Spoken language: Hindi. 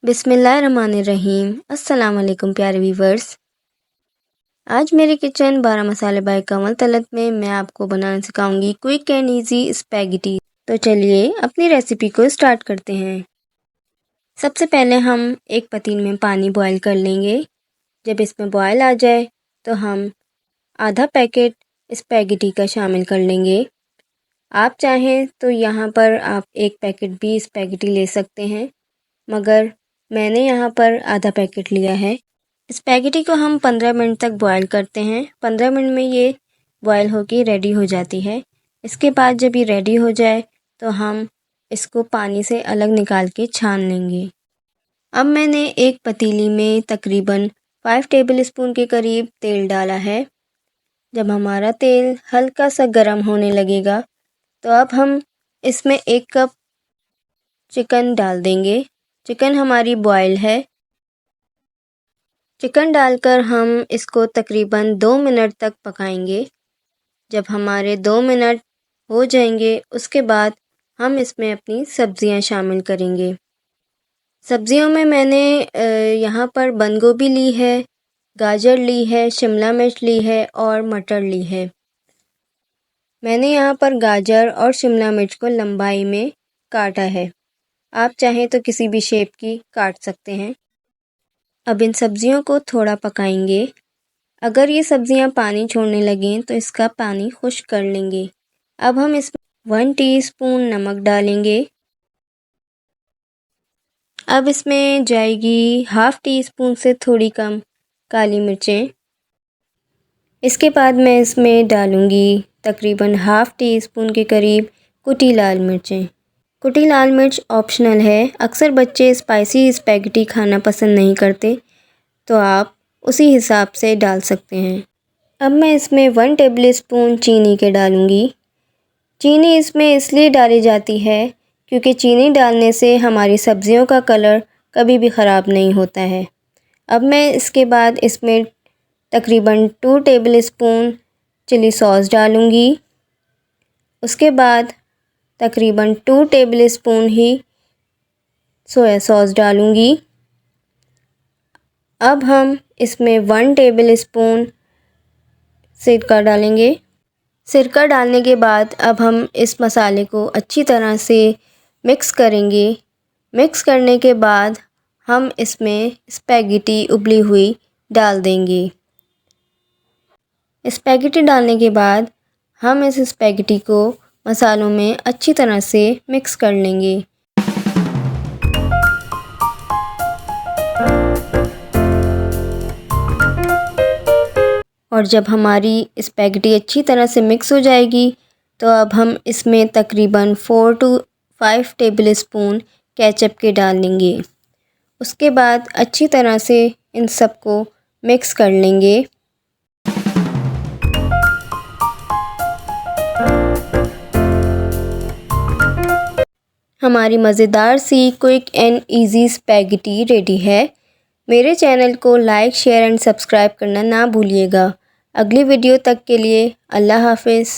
बिस्मिल्लाहिर्रहमानिर्रहीम। अस्सलाम वालेकुम प्यारे व्यूवर्स। आज मेरे किचन 12 मसाले बाय कमल तलत में मैं आपको बनाना सिखाऊंगी क्विक एंड इजी स्पैगेटी। तो चलिए अपनी रेसिपी को स्टार्ट करते हैं। सबसे पहले हम एक पतीले में पानी बॉयल कर लेंगे। जब इसमें बॉयल आ जाए तो हम आधा पैकेट स्पैगेटी का शामिल कर लेंगे। आप चाहें तो यहाँ पर आप एक पैकेट भी स्पैगेटी ले सकते हैं, मगर मैंने यहाँ पर आधा पैकेट लिया है। स्पैगेटी को हम 15 मिनट तक बॉयल करते हैं। 15 मिनट में ये बॉयल होकर रेडी हो जाती है। इसके बाद जब ये रेडी हो जाए तो हम इसको पानी से अलग निकाल के छान लेंगे। अब मैंने एक पतीली में तकरीबन 5 टेबल स्पून के करीब तेल डाला है। जब हमारा तेल हल्का सा गर्म होने लगेगा तो अब हम इसमें 1 कप चिकन डाल देंगे। चिकन हमारी बॉयल है। चिकन डालकर हम इसको तकरीबन 2 मिनट तक पकाएंगे। जब हमारे 2 मिनट हो जाएंगे उसके बाद हम इसमें अपनी सब्जियां शामिल करेंगे। सब्जियों में मैंने यहाँ पर बंद गोभी ली है, गाजर ली है, शिमला मिर्च ली है और मटर ली है। मैंने यहाँ पर गाजर और शिमला मिर्च को लंबाई में काटा है। आप चाहें तो किसी भी शेप की काट सकते हैं। अब इन सब्जियों को थोड़ा पकाएंगे। अगर ये सब्जियां पानी छोड़ने लगें तो इसका पानी खुश्क कर लेंगे। अब हम इसमें 1 टीस्पून नमक डालेंगे। अब इसमें जाएगी ½ टीस्पून से थोड़ी कम काली मिर्चें। इसके बाद मैं इसमें डालूंगी तकरीबन ½ टीस्पून के करीब कुटी लाल मिर्चें। कुटी लाल मिर्च ऑप्शनल है। अक्सर बच्चे स्पाइसी स्पैगेटी खाना पसंद नहीं करते, तो आप उसी हिसाब से डाल सकते हैं। अब मैं इसमें 1 टेबल स्पून चीनी के डालूँगी। चीनी इसमें इसलिए डाली जाती है क्योंकि चीनी डालने से हमारी सब्जियों का कलर कभी भी ख़राब नहीं होता है। अब मैं इसके बाद इसमें तकरीबन 2 टेबल स्पून चिली सॉस डालूँगी। उसके बाद तकरीबन 2 टेबल स्पून ही सोया सॉस डालूँगी। अब हम इसमें 1 टेबल स्पून सिरका डालेंगे। सिरका डालने के बाद अब हम इस मसाले को अच्छी तरह से मिक्स करेंगे। मिक्स करने के बाद हम इसमें स्पैगेटी उबली हुई डाल देंगे। स्पैगेटी डालने के बाद हम इस स्पैगेटी को मसालों में अच्छी तरह से मिक्स कर लेंगे। और जब हमारी स्पैगेटी अच्छी तरह से मिक्स हो जाएगी तो अब हम इसमें तकरीबन 4 to 5 टेबल स्पून केचप के डाल लेंगे। उसके बाद अच्छी तरह से इन सबको मिक्स कर लेंगे। हमारी मज़ेदार सी quick and easy spaghetti ready है। मेरे चैनल को लाइक, शेयर एंड सब्सक्राइब करना ना भूलिएगा। अगली वीडियो तक के लिए अल्लाह हाफ़िज़।